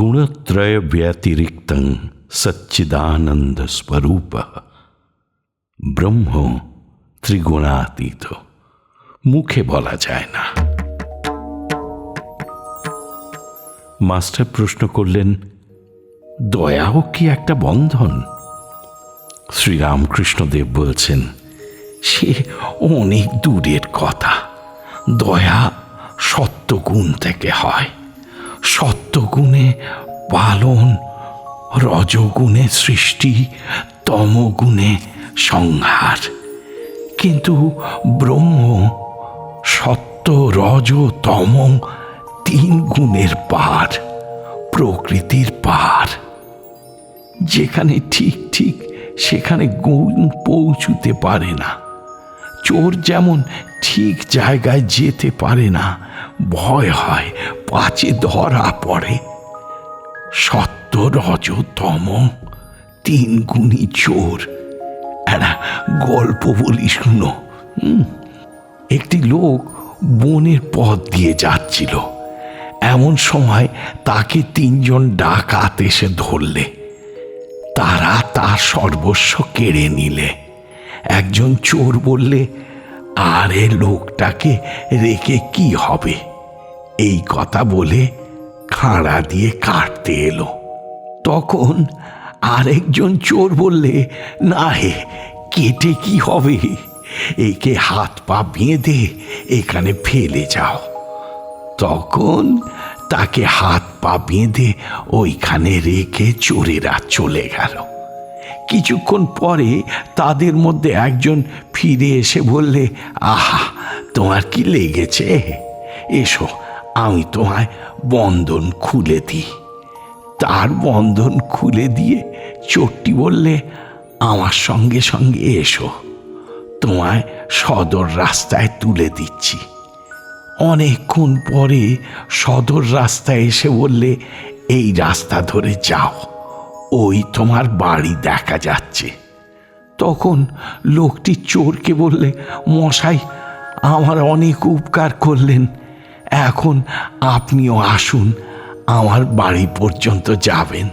गुणत्रय व्यतिरिक्तं सच्चिदानंद स्वरूप ব্রহ্ম ত্রিগুণাতীত, মুখে বলা যায় না। মাস্টার প্রশ্ন করলেন, দয়াও কি একটা বন্ধন? শ্রীরামকৃষ্ণদেব বলছেন, সে অনেক দূরের কথা। দয়া সত্যগুণ থেকে হয়। সত্যগুণে পালন, রজগুণে সৃষ্টি, তমগুণে সংহার। কিন্তু ব্রহ্ম সত্য, রজ, তম তিন গুণের পার, প্রকৃতির পার। যেখানে ঠিক ঠিক সেখানে গুণ পৌঁছতে পারে না। চোর যেমন ঠিক জায়গায় যেতে পারে না, ভয় হয় পাছে ধরা পড়ে। সত্য, রজ, তম তিন গুণী চোর। একটা গল্প বলি, শুনো। একটি লোক বনের পথ দিয়ে যাচ্ছিল। এমন সময় তাকে তিনজন ডাকাত এসে ধরলে। তারা তার সর্বস্ব কেড়ে নিলে। একজন চোর বললে, আরে লোকটাকে রেখে কি হবে? এই কথা বলে খাঁড়া দিয়ে কাটতে এলো। তখন আরেকজন চোর বললে, না হে, কেটে কি হবে? একে হাত পা বেঁধে এখানে ফেলে যাও। তখন তাকে হাত পা বেঁধে ওইখানে রেখে চোরেরা চলে গেল। কিছুক্ষণ পরে তাদের মধ্যে একজন ফিরে এসে বললে, আহা, তোমার কি লেগেছে? এসো, আমি তোমায় বন্ধন খুলে দিই। তার বন্ধন খুলে দিয়ে চোরটি বললে, আমার সঙ্গে সঙ্গে এসো, তোমায় সদর রাস্তায় তুলে দিচ্ছি। অনেকক্ষণ পরে সদর রাস্তায় এসে বললে, এই রাস্তা ধরে যাও, ওই তোমার বাড়ি দেখা যাচ্ছে। তখন লোকটি চোরকে বললে, মশাই, আমার অনেক উপকার করলেন, এখন আপনিও আসুন, আমার বাড়ি পর্যন্ত যাবেন।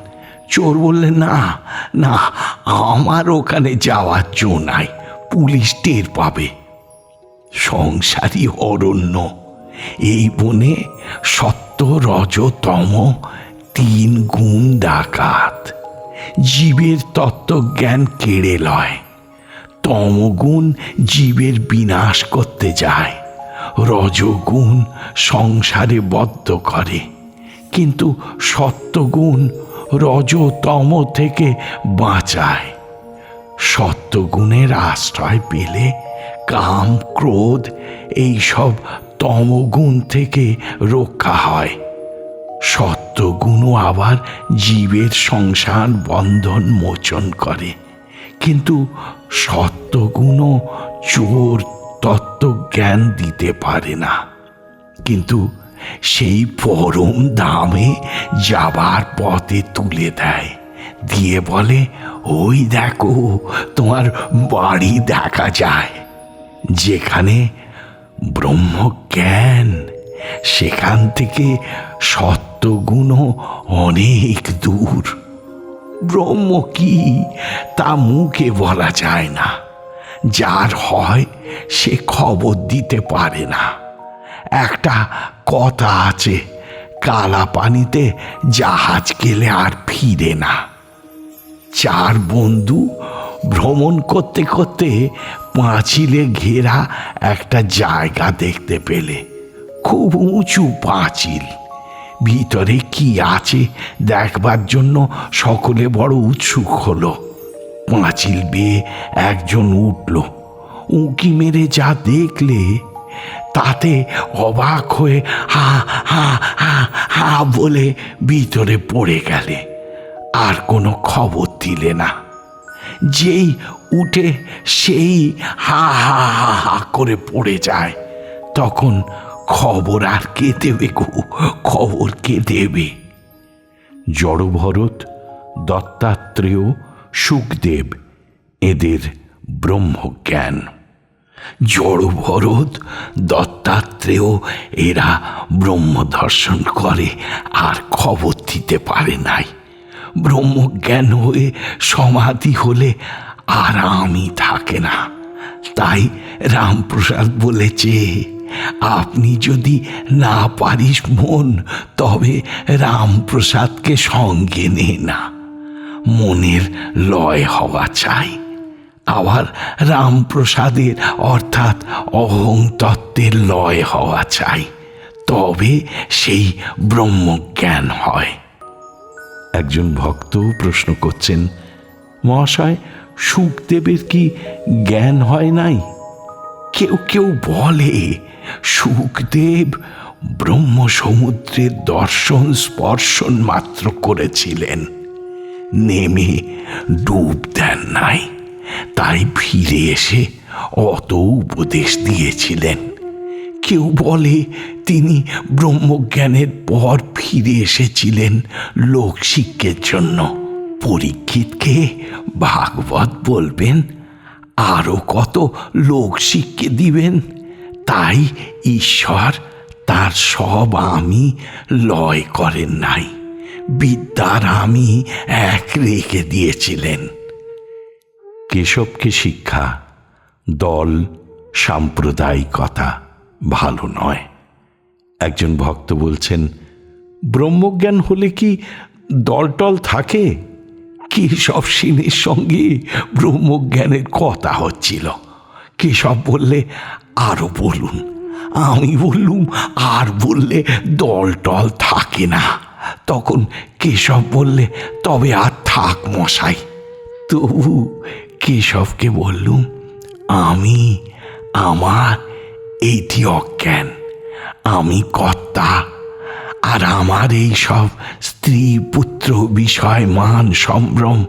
চোর বললে, না না, আমার ওখানে যাওয়ার জো নাই, পুলিশ টের পাবে। সংসারী অরণ্য, এই বনে সত্য, রজ, তম তিন গুণ ডাকাত। জীবের তত্ত্বজ্ঞান কেড়ে লয়। তমগুণ জীবের বিনাশ করতে যায়। রজগুণ সংসারে বদ্ধ করে। কিন্তু সত্যগুণ রজ তম থেকে বাঁচায়। সত্যগুণের আশ্রয় পেলে কাম, ক্রোধ এইসব তমগুণ থেকে রক্ষা হয়। সত্যগুণও আবার জীবের সংসার বন্ধন মোচন করে। কিন্তু সত্যগুণও চোর তত্ত্বজ্ঞান দিতে পারে না। কিন্তু সেই পরম ধামে যাবার পথে তুলে দেয়, দিয়ে বলে, ওই দেখো, তোমার বাড়ি দেখা যায়। যেখানে ব্রহ্মজ্ঞান, সেখান থেকে সত্যগুণও অনেক দূর। ব্রহ্ম কি তা মুখে বলা যায় না। যার হয় সে খবর দিতে পারে না। একটা কথা আছে, কালা পানিতে জাহাজ গেলে আর ফিরে না। চার বন্ধু ভ্রমণ করতে করতে পাঁচিলে ঘেরা একটা জায়গা দেখতে পেলে। খুব উঁচু পাঁচিল। ভিতরে কি আছে দেখবার জন্য সকলে বড় উৎসুক হলো। পাঁচিল বেয়ে একজন উঠল। উঁকি মেরে যা দেখলে তাতে অবাক হয়ে হা হা হা হা বলে ভিতরে পড়ে গেলে। আর কোনো খবর দিলে না। যেই উঠে সেই হা হা হা হা করে পড়ে যায়। তখন খবর আর কে দেবে গো? খবর কে দেবে? জড়ভরত, দত্তাত্রেয়, সুখদেব এদের ব্রহ্মজ্ঞান। জড়ভরত, দত্তাত্রেয় এরা ব্রহ্ম দর্শন করে আর খবর দিতে পারে নাই। ব্রহ্মজ্ঞান হয়ে সমাধি হলে আর আমি থাকে না। তাই রামপ্রসাদ বলেছে, আপনি যদি না পারিস মন, তবে রামপ্রসাদকে সঙ্গে নে না। মনের লয় হওয়া চাই। আবার রামপ্রসাদের অর্থাৎ অহং তত্ত্বের লয় হওয়া চাই, তবে সেই ব্রহ্মজ্ঞান হয়। একজন ভক্ত প্রশ্ন করছেন, মহাশয়, শুকদেবের কি জ্ঞান হয় নাই? কেউ কেউ বলে শুকদেব ব্রহ্ম সমুদ্রের দর্শন স্পর্শন মাত্র করেছিলেন, নেমে ডুব দেন নাই। তাই ফিরে এসে অত উপদেশ দিয়েছিলেন। কেউ বলে তিনি ব্রহ্মজ্ঞানের পর ফিরে এসেছিলেন লোকশিক্ষের জন্য। পরীক্ষিতকে ভাগবত বলবেন, আরো কত লোকশিক্ষা দিবেন। তাই ঈশ্বর তার সব আমি লয় করেন নাই, বিদ্যার আমি এক রেখে দিয়েছিলেন। কেশবকে শিক্ষা, দল, সাম্প্রদায়িকতা ভালো নয়। একজন ভক্ত বলছেন, ব্রহ্মজ্ঞান হলে কি দলটল থাকে? কেশব সেনের সঙ্গে ব্রহ্মজ্ঞানের কথা হচ্ছিল। কেশব বললে, আরো বলুন। আমি বললুম, আর বললে দলটল থাকে না। তখন কেশব বললে, তবে আর থাক মশাই। তবু কেশবকে বললুম, আমি আমার এইটি অজ্ঞান, আমি কর্তা, আর আমার এই সব স্ত্রী পুত্র বিষয় মান সম্ভ্রম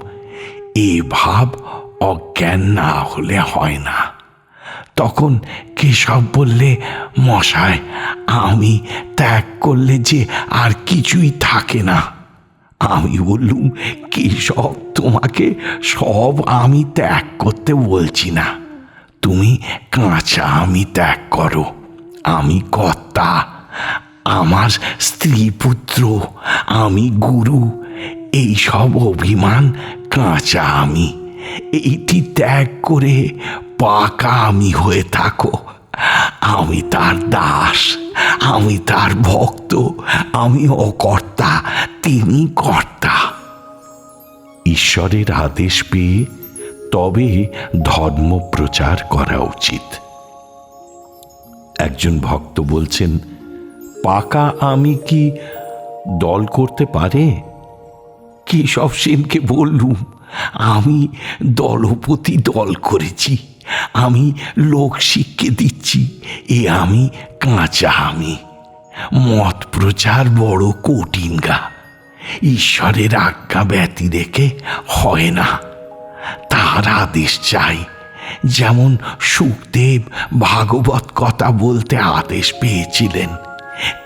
এ ভাব অজ্ঞান না হলে হয় না। তখন কেশব বললে, মশাই, আমি ত্যাগ করলে যে আর কিছুই থাকে না। আমি বললুম, কেশব, তোমাকে সব আমি ত্যাগ করতে বলছি না। তুমি কাঁচা আমি ত্যাগ করো। আমি কর্তা, আমার স্ত্রী পুত্র, আমি গুরু, এই সব অভিমান কাঁচা আমি। এইটি ত্যাগ করে পাকা আমি হয়ে থাকো। আমি তার দাস, আমি তার ভক্ত, আমি অকর্তা, তিনি কর্তা। ঈশ্বরের আদেশ পেয়ে তবে ধর্ম প্রচার করা উচিত। একজন ভক্ত বলছেন, পাকা আমি কি দল করতে পারে? কেশব সেনকে বললুম, আমি দলপতি দল করেছি, আমি লোক শিক্ষা দিচ্ছি, এ আমি কাঁচা আমি। মত প্রচার বড় কঠিন গা, ঈশ্বরের আজ্ঞা ব্যতি রেখে হয় না, তার আদেশ চাই। যেমন শুকদেব ভাগবত কথা বলতে আদেশ পেয়েছিলেন,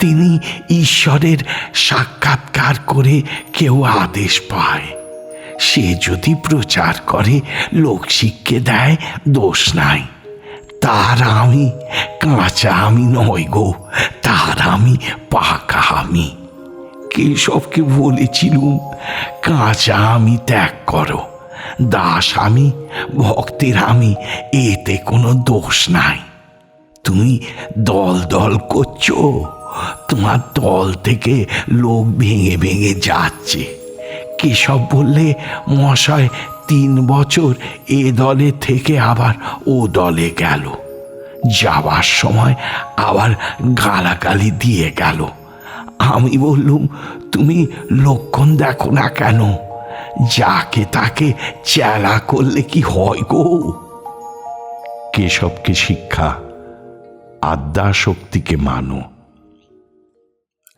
তিনি ঈশ্বরের সাক্ষাৎকার করে কেউ আদেশ পায়, সে যদি প্রচার করে লোক শিক্ষা দেয়, দোষ নাই। তার আমি কাঁচা আমি নয় গো, তার আমি পাকা আমি। কেশবকে বলেছিলুম, কাঁচা আমি ত্যাগ করো, দাস আমি, ভক্তের আমি, এতে কোনো দোষ নাই। তুমি দল দল করছো, তোমার দল থেকে লোক ভেঙে ভেঙে যাচ্ছে। কেশব বললে, মশাই 3 বছর এ দলে থেকে আবার ও দলে গেল, যাবার সময় আবার গালাগালি দিয়ে গেল। আমি বললুম, তুমি লক্ষণ দেখো না কেন? যাকে তাকে চেলা করলে কি হয় গো? কেশবকে শিক্ষা, আদ্যা শক্তিকে মানো।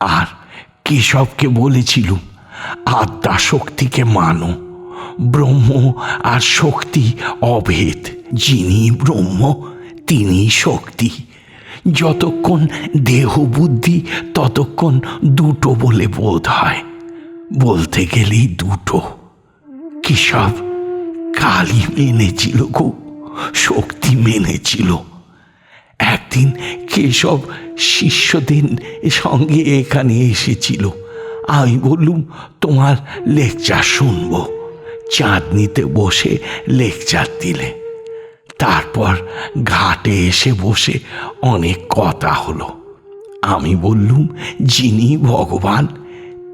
আর কেশবকে বলেছিলুম, আদ্যা শক্তিকে মানো। ব্রহ্ম আর শক্তি অভেদ, যিনি ব্রহ্ম তিনি শক্তি। যতক্ষণ দেহ বুদ্ধি ততক্ষণ দুটো বলে বোধ হয়, বলতে গেলেই দুটো। কেশব কালী মেনেছিল গো, শক্তি মেনেছিল। একদিন কেশব শিষ্যদের সঙ্গে এখানে এসেছিল। আমি বললুম, তোমার লেকচার শুনব। চাঁদনিতে বসে লেকচার দিলে। তারপর ঘাটে এসে বসে অনেক কথা হলো। আমি বললুম, যিনি ভগবান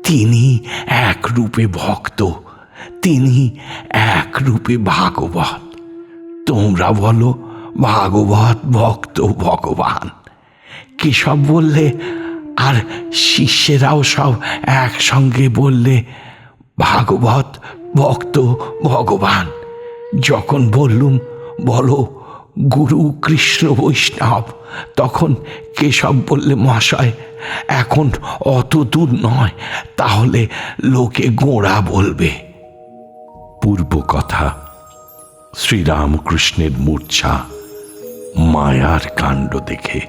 তিনি এক রূপে ভক্ত, তিনি এক রূপে ভাগবত। তোমরা বলো ভাগবত ভক্ত ভগবান। কেশব বললে, আর শিষ্যেরাও সব একসঙ্গে বললে ভাগবত ভক্ত ভগবান। যখন বললুম, বলো গুরু কৃষ্ণ বৈষ্ণব, তখন কেশব বললে, মহাশয় এখন অত দূর নয়, তাহলে লোকে গোঁড়া বলবে। পূর্ব কথা। শ্রীরামকৃষ্ণের মূর্ছা মায়ার কাণ্ড দেখে।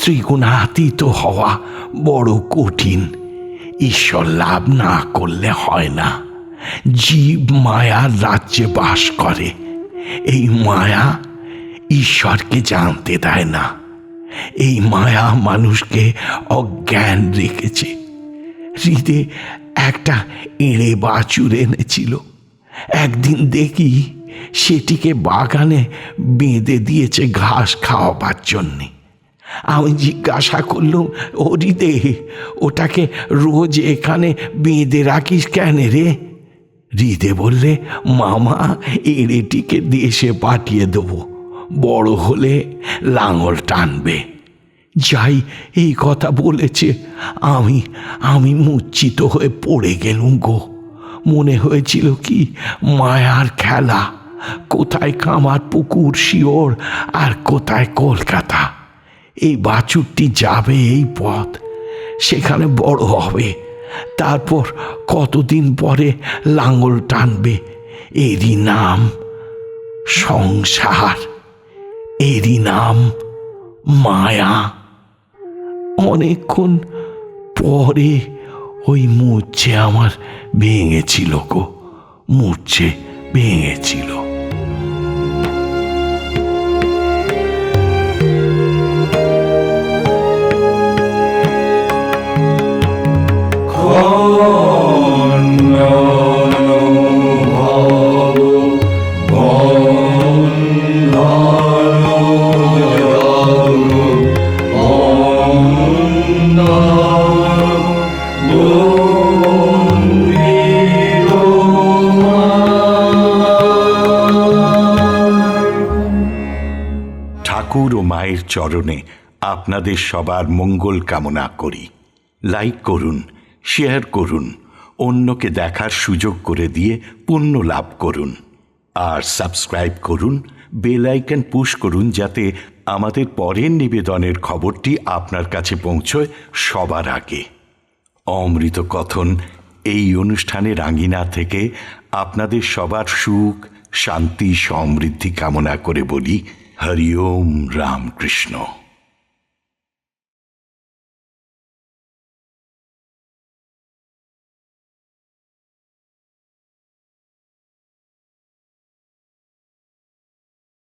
ত্রিগুণাতীত হওয়া বড় কঠিন। ঈশ্বর লাভ না করলে হয় না। জীব মায়ার রাজ্যে বাস করে। এই মায়া ঈশ্বরকে জানতে দেয় না। এই মায়া মানুষকে অজ্ঞান রেখেছে। হৃদে একটা এঁড়ে বাছুর এনেছিল। একদিন দেখি সেটিকে বাগানে বেঁধে দিয়েছে ঘাস খাওয়াবার জন্যে। আমি জিজ্ঞাসা করলুম, ও হৃদে, ওটাকে রোজ এখানে বেঁধে রাখিস কেন রে? হৃদে বললে, মামা এড়েটিকে দেশে পাঠিয়ে দেবো, বড় হলে লাঙল টানবে। যাই এই কথা বলেছে আমি মূর্ছিত হয়ে পড়ে গেলুম গো। মনে হয়েছিল কি মায়ার খেলা। কোথায় কামার পুকুর শিওর আর কোথায় কলকাতা। এই বাছুরটি যাবে এই পথ, সেখানে বড় হবে, তারপর কতদিন পরে লাঙল টানবে। এরই নাম সংসার, এরই নাম মায়া। অনেকক্ষণ পরে ওই মূর্ছে আমার ভেঙেছিল গো, মূর্ছে ভেঙেছিল। ঠাকুর ও মায়ের চরণে আপনাদের সবার মঙ্গল কামনা করি। লাইক করুন, শেয়ার করুন, অন্যকে দেখার সুযোগ করে দিয়ে পুণ্য লাভ করুন। আর সাবস্ক্রাইব করুন, বেল আইকন পুশ করুন, যাতে আমাদের পরের নিবেদনের খবরটি আপনার কাছে পৌঁছয় সবার আগে। অমৃত কথন এই অনুষ্ঠানের আঙ্গিনা থেকে আপনাদের সবার সুখ, শান্তি, সমৃদ্ধি কামনা করে বলি, হরি ওম রামকৃষ্ণ।